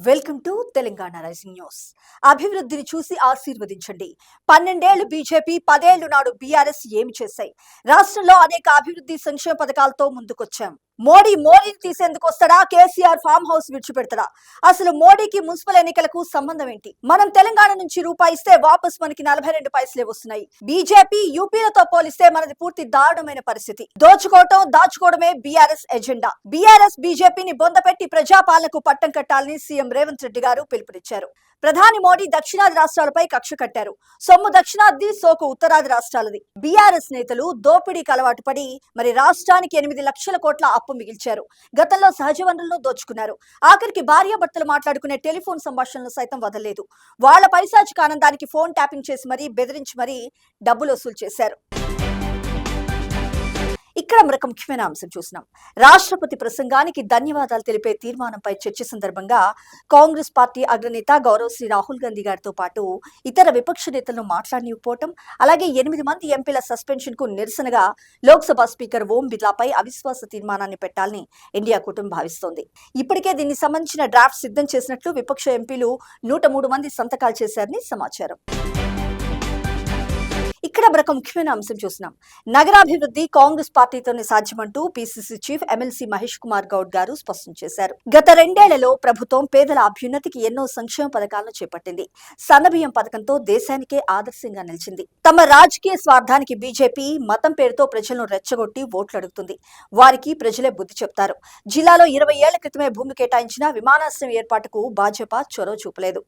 Welcome to Telangana rising news. అభివృద్ధిని చూసి ఆశీర్వదించండి. 12 ఏళ్లు బీజేపీ, 10 ఏళ్లు నాడు బీఆర్ఎస్ ఏమి చేశాయి? రాష్ట్రంలో అనేక అభివృద్ధి సంక్షేమ పథకాలతో ముందుకొచ్చాం. మోడీని తీసేందుకు వస్తాడా? కేసీఆర్ ఫామ్ హౌస్ విడిచిపెడతాడా? అసలు మోడీకి మున్సిపల్ ఎన్నికలకు సంబంధం ఏంటి? మనం తెలంగాణ నుంచి రూపాయి ఇస్తే వాపస్ మనకి 42 పైసలే వస్తున్నాయి. బీజేపీ, యూపీలతో పోలిస్తే మనది పూర్తి దారుణమైన పరిస్థితి. దాచుకోవడమే బీఆర్ఎస్ ఎజెండా. బీఆర్ఎస్ బీజేపీని బొందపెట్టి ప్రజాపాలనకు పట్టం కట్టాలని సీఎం రేవంత్ రెడ్డి గారు పిలుపునిచ్చారు. ప్రధాని మోడీ దక్షిణాది రాష్ట్రాలపై కక్ష కట్టారు. సొమ్ము దక్షిణాది, సోకు ఉత్తరాది రాష్ట్రాలది. బీఆర్ఎస్ నేతలు దోపిడీకి అలవాటు పడి మరి రాష్ట్రానికి 8 లక్షల కోట్ల అప్పు మిగిల్చారు. గతంలో సహజ వనరులను దోచుకున్నారు. ఆఖరికి భార్యాభర్తలు మాట్లాడుకునే టెలిఫోన్ సంభాషణలు సైతం వదలలేదు. వాళ్ల పైశాచిక ఆనందానికి ఫోన్ ట్యాపింగ్ చేసి మరీ బెదిరించి మరీ డబ్బులు వసూలు చేశారు. ఇక్కడ మరొక ముఖ్యమైన అంశం చూసినాం. రాష్ట్రపతి ప్రసంగానికి ధన్యవాదాలు తెలిపే తీర్మానంపై చర్చ సందర్భంగా కాంగ్రెస్ పార్టీ అగ్రనేత గౌరవ్ శ్రీ రాహుల్ గాంధీ గారితో పాటు ఇతర విపక్ష నేతలను మాట్లాడనివ్వకపోవటం, అలాగే 8 మంది ఎంపీల సస్పెన్షన్ కు నిరసనగా లోక్సభ స్పీకర్ ఓం బిర్లాపై అవిశ్వాస తీర్మానాన్ని పెట్టాలని ఇండియా కూటమి భావిస్తోంది. ఇప్పటికే దీనికి సంబంధించిన డ్రాఫ్ట్ సిద్ధం చేసినట్లు విపక్ష ఎంపీలు 103 మంది సంతకాలు చేశారని సమాచారం. ఇక్కడ మరొక ముఖ్యమైన అంశం చూసినాం. నగరాభివృద్ధి కాంగ్రెస్ పార్టీతోనే సాధ్యమంటూ PCC chief MLC Mahesh Kumar Goud గారు స్పష్టం చేశారు. గత 2 ఏళ్లలో ప్రభుత్వం పేదల అభ్యున్నతికి ఎన్నో సంక్షేమ పథకాలను చేపట్టింది. సన్నబియ్యం పథకంతో దేశానికే ఆదర్శంగా నిలిచింది. తమ రాజకీయ స్వార్థానికి బీజేపీ మతం పేరుతో ప్రజలను రెచ్చగొట్టి ఓట్లు అడుగుతుంది. వారికి ప్రజలే బుద్ధి చెప్తారు. జిల్లాలో 20 ఏళ్ల క్రితమే భూమి కేటాయించిన విమానాశ్రయం ఏర్పాటుకు భాజపా చొరవ చూపలేదు.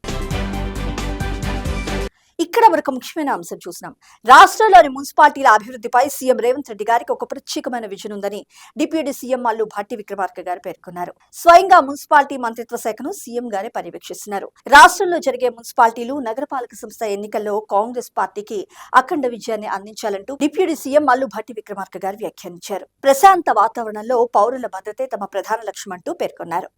ఇక్కడ మరొక ముఖ్యమైన అంశం చూసినాం. రాష్ట్రంలోని మున్సిపాలిటీల అభివృద్ధిపై సీఎం రేవంత్ రెడ్డి గారికి ఒక ప్రత్యేకమైన విజన్ ఉందని డిప్యూటీ సీఎం మల్లు భట్టి విక్రమార్క గారు పేర్కొన్నారు. స్వయంగా మున్సిపాలిటీ మంత్రిత్వ శాఖను సీఎం గారే పర్యవేక్షిస్తున్నారు. రాష్ట్రంలో జరిగే మున్సిపాలిటీలు, నగరపాలక సంస్థ ఎన్నికల్లో కాంగ్రెస్ పార్టీకి అఖండ విజయాన్ని అందించాలంటూ డిప్యూటీ సీఎం మల్లు భట్టి విక్రమార్క గారు వ్యాఖ్యానించారు. ప్రశాంత వాతావరణంలో పౌరుల భద్రతే తమ ప్రధాన లక్ష్యమంటూ పేర్కొన్నారు.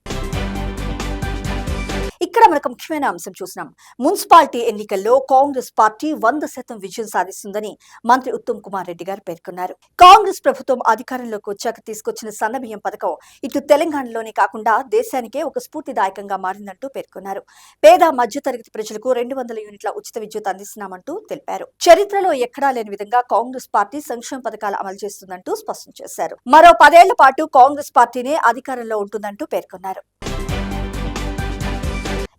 ఇక్కడ మనకు ముఖ్యమైన అంశం చూసినాం. మున్సిపాలిటీ ఎన్నికల్లో కాంగ్రెస్ పార్టీ 100% విజయం సాధిస్తుందని మంత్రి ఉత్తమ్ కుమార్ రెడ్డి గారు పేర్కొన్నారు. కాంగ్రెస్ ప్రభుత్వం అధికారంలోకి వచ్చాక తీసుకొచ్చిన సన్నబియ్యం పథకం ఇటు తెలంగాణలోనే కాకుండా దేశానికే ఒక స్ఫూర్తిదాయకంగా మారిందంటూ పేర్కొన్నారు. పేద మధ్యతరగతి ప్రజలకు 200 యూనిట్ల ఉచిత విద్యుత్ అందిస్తున్నామంటూ తెలిపారు. చరిత్రలో ఎక్కడా లేని విధంగా కాంగ్రెస్ పార్టీ సంక్షేమ పథకాలు అమలు చేస్తుందంటూ స్పష్టం చేశారు. మరో 10 ఏళ్ల పాటు కాంగ్రెస్ పార్టీనే అధికారంలో ఉంటుందంటూ పేర్కొన్నారు.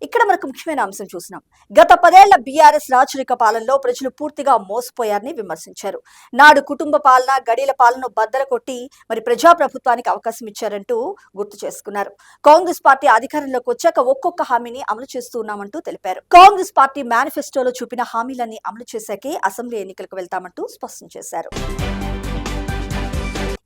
ఇక్కడ మనకు ముఖ్యమైన అంశం చూసినాం. గత 10 ఏళ్ల బీఆర్ఎస్ రాచరిక పాలనలో ప్రజలు పూర్తిగా మోసపోయారని విమర్శించారు. నాడు కుటుంబ పాలన, గడీల పాలన బద్దలు కొట్టి మరి ప్రజాప్రభుత్వానికి అవకాశం ఇచ్చారంటూ గుర్తు చేసుకున్నారు. కాంగ్రెస్ పార్టీ అధికారంలోకి వచ్చాక ఒక్కొక్క హామీని అమలు చేస్తున్నామంటూ తెలిపారు. కాంగ్రెస్ పార్టీ మేనిఫెస్టోలో చూపిన హామీలన్నీ అమలు చేశాకే అసెంబ్లీ ఎన్నికలకు వెళ్తామంటూ స్పష్టం చేశారు.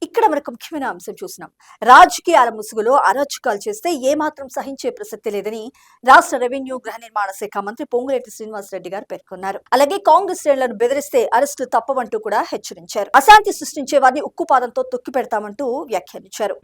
ఇక్కడ మనకు ముఖ్యమైన అంశం చూసినాం. రాజకీయాల ముసుగులో అరాచకాలు చేస్తే ఏమాత్రం సహించే ప్రసక్తి లేదని రాష్ట్ర రెవెన్యూ, గృహ నిర్మాణ శాఖ మంత్రి పొంగులేటి శ్రీనివాసరెడ్డి గారు పేర్కొన్నారు. అలాగే కాంగ్రెస్ శ్రేణులను బెదిరిస్తే అరెస్టులు తప్పవంటూ కూడా హెచ్చరించారు. అశాంతి సృష్టించే వారిని ఉక్కుపాదంతో తొక్కి పెడతామంటూ వ్యాఖ్యానించారు.